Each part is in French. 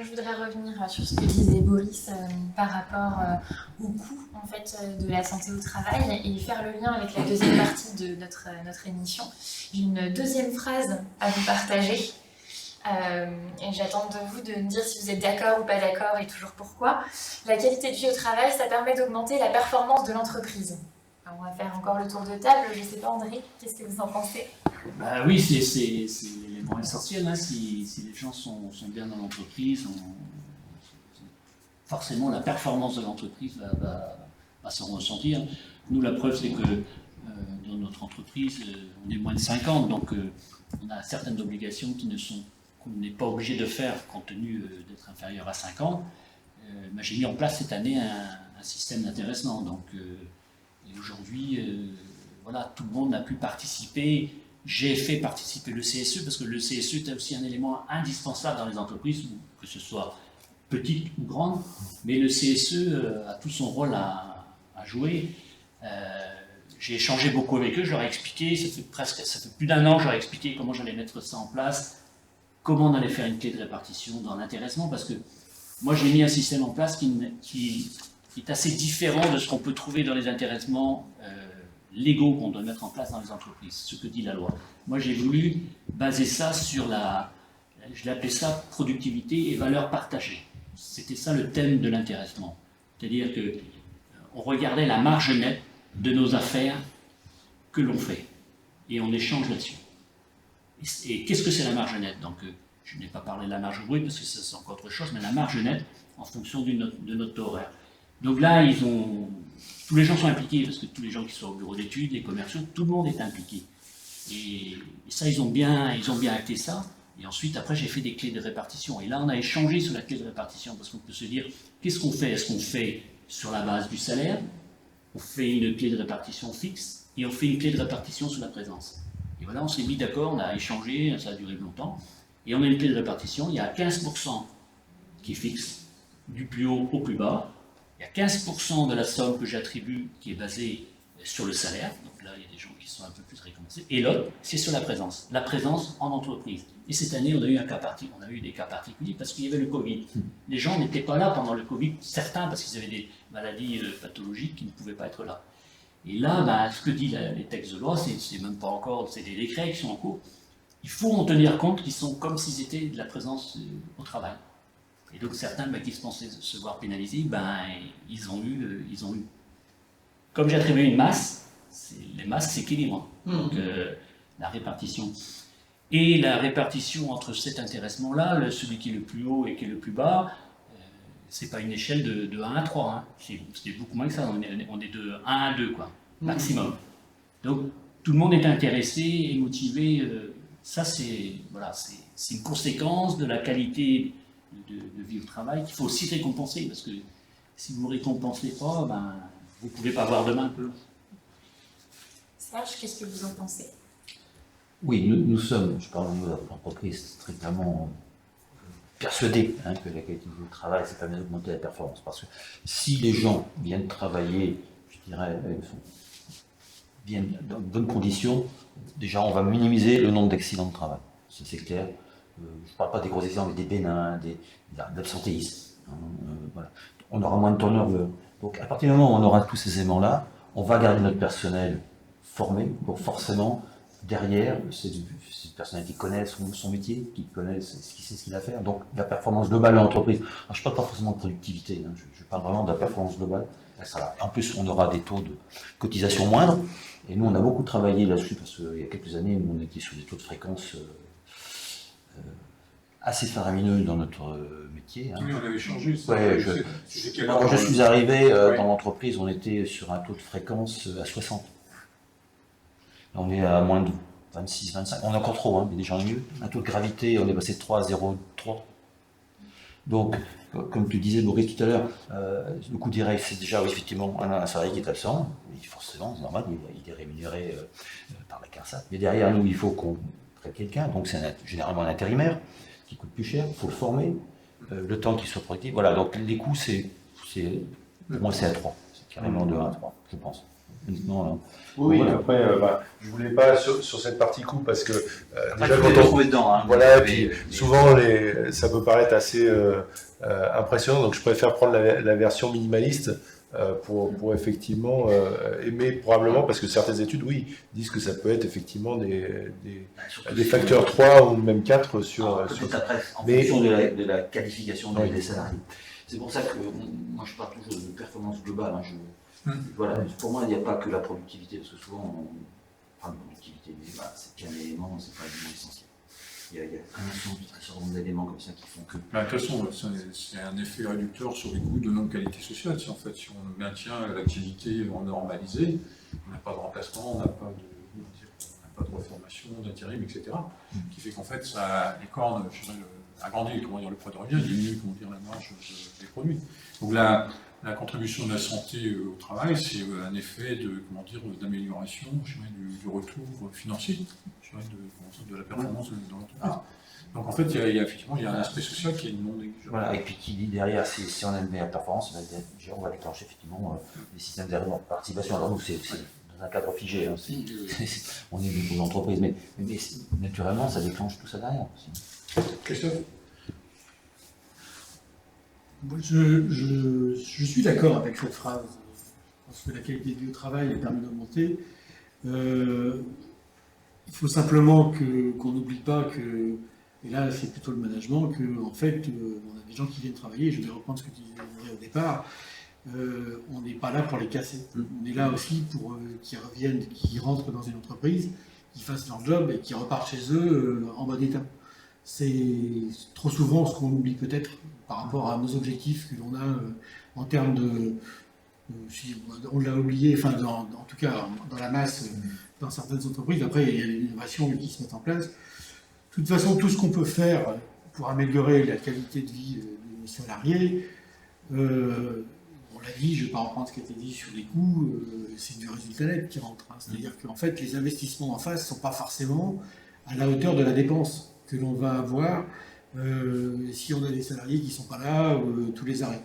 je voudrais revenir sur ce que disait Boris par rapport au coût en fait, de la santé au travail et faire le lien avec la deuxième partie de notre émission. J'ai une deuxième phrase à vous partager. Et j'attends de vous de me dire si vous êtes d'accord ou pas d'accord et toujours pourquoi. La qualité de vie au travail, ça permet d'augmenter la performance de l'entreprise. Alors, on va faire encore le tour de table. Je ne sais pas, André, qu'est-ce que vous en pensez? Bah oui, c'est l'élément essentiel. Hein. Si les gens sont bien dans l'entreprise, forcément la performance de l'entreprise va s'en ressentir. Nous, la preuve, c'est que dans notre entreprise, on est moins de 50, donc on a certaines obligations qu'on n'est pas obligé de faire compte tenu d'être inférieur à 5 ans. J'ai mis en place cette année un système d'intéressement. Donc, et aujourd'hui, voilà, tout le monde a pu participer. J'ai fait participer le CSE parce que le CSE est aussi un élément indispensable dans les entreprises, que ce soit petite ou grande, mais le CSE a tout son rôle à jouer. J'ai échangé beaucoup avec eux, je leur ai expliqué, ça fait plus d'un an que je leur ai expliqué comment j'allais mettre ça en place, comment on allait faire une clé de répartition dans l'intéressement, parce que moi j'ai mis un système en place qui est assez différent de ce qu'on peut trouver dans les intéressements légaux qu'on doit mettre en place dans les entreprises, ce que dit la loi. Moi j'ai voulu baser ça sur je l'ai appelé ça productivité et valeur partagée. C'était ça le thème de l'intéressement. C'est-à-dire qu'on regardait la marge nette de nos affaires que l'on fait et on échange là-dessus. Et qu'est-ce que c'est la marge nette? Donc, je n'ai pas parlé de la marge brute parce que c'est encore autre chose, mais la marge nette en fonction de notre taux horaire. Donc là, tous les gens sont impliqués parce que tous les gens qui sont au bureau d'études, les commerciaux, tout le monde est impliqué. Et ça, ils ont bien acté ça. Et ensuite, après, j'ai fait des clés de répartition. Et là, on a échangé sur la clé de répartition parce qu'on peut se dire, qu'est-ce qu'on fait? Est-ce qu'on fait sur la base du salaire? On fait une clé de répartition fixe et on fait une clé de répartition sur la présence. Et voilà, on s'est mis d'accord, on a échangé, ça a duré longtemps. Et on a une clé de répartition, il y a 15% qui est fixe, du plus haut au plus bas. Il y a 15% de la somme que j'attribue qui est basée sur le salaire. Donc là, il y a des gens qui sont un peu plus récompensés. Et l'autre, c'est sur la présence en entreprise. Et cette année, on a eu des cas particuliers parce qu'il y avait le Covid. Les gens n'étaient pas là pendant le Covid, certains parce qu'ils avaient des maladies pathologiques qui ne pouvaient pas être là. Et là, ce que disent les textes de loi, c'est même pas encore, c'est des décrets qui sont en cours. Il faut en tenir compte qu'ils sont comme s'ils étaient de la présence au travail. Et donc certains qui se pensaient se voir pénalisés, ils ont eu. Comme j'attribue une masse, les masses s'équilibrent. Donc la répartition. Et la répartition entre cet intéressement-là, celui qui est le plus haut et qui est le plus bas, c'est pas une échelle de 1 à 3. Hein. C'est beaucoup moins que ça. On est de 1 à 2, quoi, maximum. Donc tout le monde est intéressé et motivé. Ça, c'est une conséquence de la qualité de vie au travail qu'il faut aussi récompenser. Parce que si vous ne récompensez pas, vous ne pouvez pas voir demain. Serge, qu'est-ce que vous en pensez? Oui, nous sommes, je parle de l'entreprise, strictement persuadés que la qualité du travail, ça permet d'augmenter la performance. Parce que si les gens viennent travailler, je dirais, viennent dans de bonnes conditions, déjà on va minimiser le nombre d'accidents de travail. Ça c'est clair. Je ne parle pas des gros accidents, mais des bénins, de l'absentéisme. Voilà. On aura moins de turnover. Donc à partir du moment où on aura tous ces éléments-là, on va garder notre personnel formé. Donc forcément, derrière, c'est du personnel qui connaît son métier, qui connaît qui sait ce qu'il a à faire. Donc la performance globale de l'entreprise. Je ne parle pas forcément de productivité, je parle vraiment de la performance globale. En plus, on aura des taux de cotisation moindres. Et nous, on a beaucoup travaillé là-dessus parce qu'il y a quelques années, nous, on était sur des taux de fréquence assez faramineux dans notre métier. Oui, on avait changé. Ouais, quand je suis arrivé dans l'entreprise, on était sur un taux de fréquence à 60. Là, on est à moins de 26, 25. On est encore trop, mais déjà mieux. Un taux de gravité, on est passé de 3 à 0,3. Donc, comme tu disais, Boris, tout à l'heure, le coût direct, c'est déjà, oui, effectivement, un salarié qui est absent. Et forcément, c'est normal, il est rémunéré par la CARSAT. Mais derrière nous, il faut qu'on traite quelqu'un. Donc, c'est généralement un intérimaire qui coûte plus cher. Il faut le former, le temps qu'il soit productif. Voilà, donc les coûts, pour moi, c'est à 3. C'est carrément de 1 à 3, je pense. uniquement. Oui, Voilà. après, je voulais pas sur cette partie coût parce que Après, déjà tu quand peux on trouver dedans. Hein, voilà, et mais- puis souvent ça peut paraître assez impressionnant, donc je préfère prendre la version minimaliste pour effectivement aimer probablement, parce que certaines études, oui, disent que ça peut être effectivement surtout des si- facteurs 3 ou même 4 sur... Alors, peut-être après, en Mais- fonction de la qualification Oui. des salariés. C'est pour ça que moi je parle toujours de performance globale. Hein, voilà, pour moi, il n'y a pas que la productivité, parce que souvent on parle de productivité, mais c'est qu'un élément, c'est pas l'élément essentiel. Il y a un certain nombre d'éléments comme ça qui font que. De toute façon, c'est un effet réducteur sur les coûts de non-qualité sociale. Si en fait, si on maintient l'activité normalisée, on n'a pas de remplacement, on n'a pas de reformation, d'intérim, etc. Qui fait qu'en fait, les cornes, je dirais, agrandissent le poids de revient, diminuent la marge des produits. Donc la contribution de la santé au travail, c'est un effet d'amélioration du retour financier, de la performance dans l'entreprise. Donc en fait, effectivement, il y a un aspect social qui est non négligeable. Voilà, et puis qui dit derrière, si on aime bien la performance, on va déclencher effectivement des systèmes de participation. Alors nous, c'est dans un cadre figé, hein, on est beaucoup d'entreprises, mais naturellement, ça déclenche tout ça derrière aussi. Christophe ? Moi, je suis d'accord avec cette phrase. Je pense que la qualité de vie au travail est permis d'augmenter. Il faut simplement qu'on n'oublie pas que, et là c'est plutôt le management, que en fait on a des gens qui viennent travailler, je vais reprendre ce que tu disais au départ, on n'est pas là pour les casser. On est là aussi pour qu'ils reviennent, qu'ils rentrent dans une entreprise, qu'ils fassent leur job et qu'ils repartent chez eux en bon état. C'est trop souvent ce qu'on oublie peut-être par rapport à nos objectifs que l'on a en termes de... on l'a oublié, enfin en tout cas dans la masse, dans certaines entreprises. Après, il y a des innovations qui se mettent en place. De toute façon, tout ce qu'on peut faire pour améliorer la qualité de vie de nos salariés, on l'a dit, je ne vais pas reprendre ce qui a été dit sur les coûts, c'est du résultat net qui rentre. Hein. C'est-à-dire qu'en fait, les investissements en face ne sont pas forcément à la hauteur de la dépense que l'on va avoir si on a des salariés qui ne sont pas là tous les arrêts.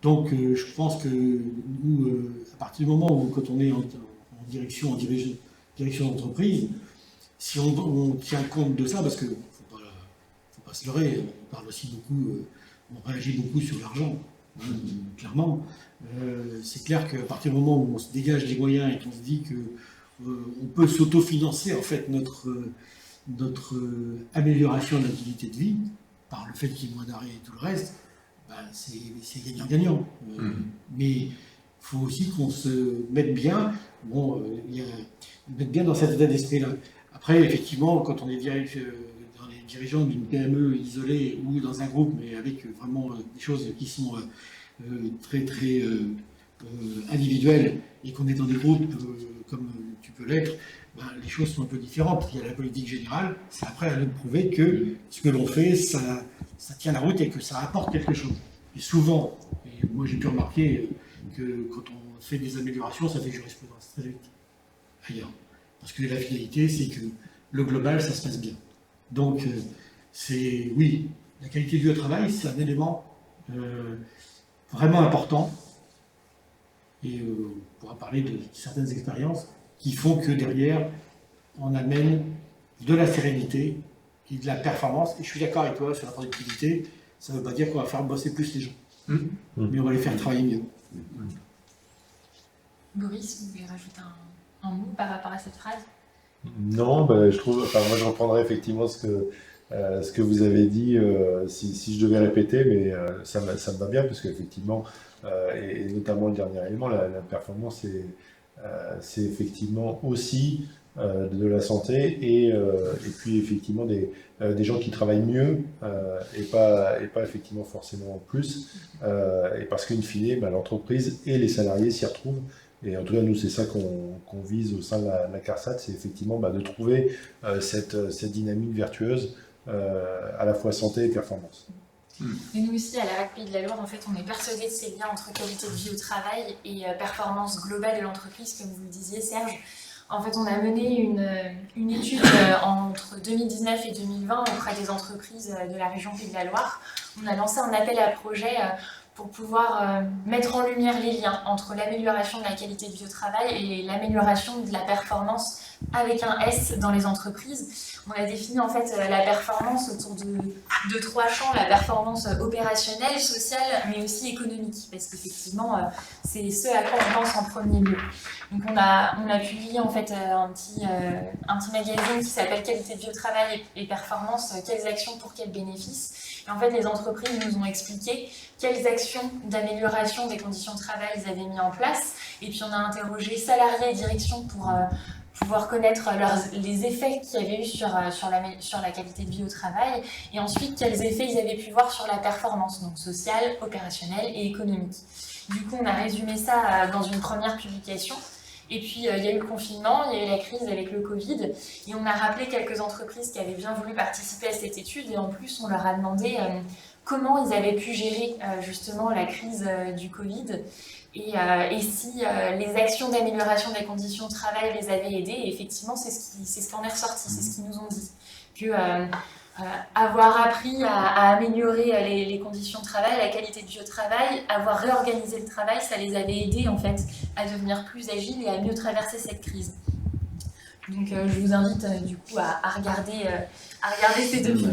Donc je pense que nous, à partir du moment où quand on est en direction d'entreprise, si on tient compte de ça, parce qu'il ne faut pas se leurrer, on parle aussi beaucoup, on réagit beaucoup sur l'argent, hein, clairement. C'est clair qu'à partir du moment où on se dégage des moyens et qu'on se dit qu'on peut s'autofinancer en fait notre amélioration de la qualité de vie, par le fait qu'il y ait moins d'arrêt et tout le reste, c'est gagnant-gagnant. Mais il faut aussi qu'on se mette bien, mettre bien dans cet état d'esprit-là. Après, effectivement, quand on est dans les dirigeants d'une PME isolée ou dans un groupe, mais avec vraiment des choses qui sont très très individuelles, et qu'on est dans des groupes comme tu peux l'être, les choses sont un peu différentes. Il y a la politique générale, c'est après à nous de prouver que ce que l'on fait, ça tient la route et que ça apporte quelque chose. Et souvent, et moi j'ai pu remarquer que quand on fait des améliorations, ça fait jurisprudence très vite ailleurs. Parce que la finalité, c'est que le global, ça se passe bien. Donc, oui, la qualité de vie au travail, c'est un élément vraiment important. Et on pourra parler de certaines expériences qui font que derrière, on amène de la sérénité et de la performance. Et je suis d'accord avec toi sur la productivité, ça ne veut pas dire qu'on va faire bosser plus les gens, mais on va les faire travailler mieux. Boris, vous voulez rajouter un mot par rapport à cette phrase? Non, je trouve, moi je reprendrai effectivement ce que vous avez dit, si je devais répéter, mais ça me va bien, parce qu'effectivement, et notamment le dernier élément, la performance, c'est effectivement aussi de la santé et puis effectivement des gens qui travaillent mieux et pas effectivement forcément plus, et parce qu'in fine, l'entreprise et les salariés s'y retrouvent. Et en tout cas, nous, c'est ça qu'on vise au sein de la CARSAT, c'est effectivement de trouver cette dynamique vertueuse à la fois santé et performance. Et nous aussi, à la RAC Pays de la Loire, en fait, on est persuadés de ces liens entre qualité de vie au travail et performance globale de l'entreprise, comme vous le disiez, Serge. En fait, on a mené une étude entre 2019 et 2020 auprès des entreprises de la région Pays de la Loire. On a lancé un appel à projet pour pouvoir mettre en lumière les liens entre l'amélioration de la qualité de vie au travail et l'amélioration de la performance avec un S dans les entreprises. On a défini en fait la performance autour de 3 champs, la performance opérationnelle, sociale, mais aussi économique, parce qu'effectivement, c'est ce à quoi on pense en premier lieu. Donc on a publié en fait un petit magazine qui s'appelle Qualité de vie au travail et performance, quelles actions pour quels bénéfices. Et en fait, les entreprises nous ont expliqué quelles actions d'amélioration des conditions de travail ils avaient mis en place. Et puis on a interrogé salariés et direction pour pouvoir connaître les effets qu'il y avait eu sur la qualité de vie au travail, et ensuite quels effets ils avaient pu voir sur la performance, donc sociale, opérationnelle et économique. Du coup, on a résumé ça dans une première publication. Et puis, il y a eu le confinement, il y a eu la crise avec le Covid, et on a rappelé quelques entreprises qui avaient bien voulu participer à cette étude, et en plus, on leur a demandé comment ils avaient pu gérer justement la crise du Covid, et si les actions d'amélioration des conditions de travail les avaient aidés. Et effectivement, c'est ce qu'en est ressorti, c'est ce qu'ils nous ont dit, que avoir appris à améliorer les conditions de travail, la qualité de vie au travail, avoir réorganisé le travail, ça les avait aidés en fait à devenir plus agiles et à mieux traverser cette crise. Donc je vous invite du coup à regarder ces deux publications.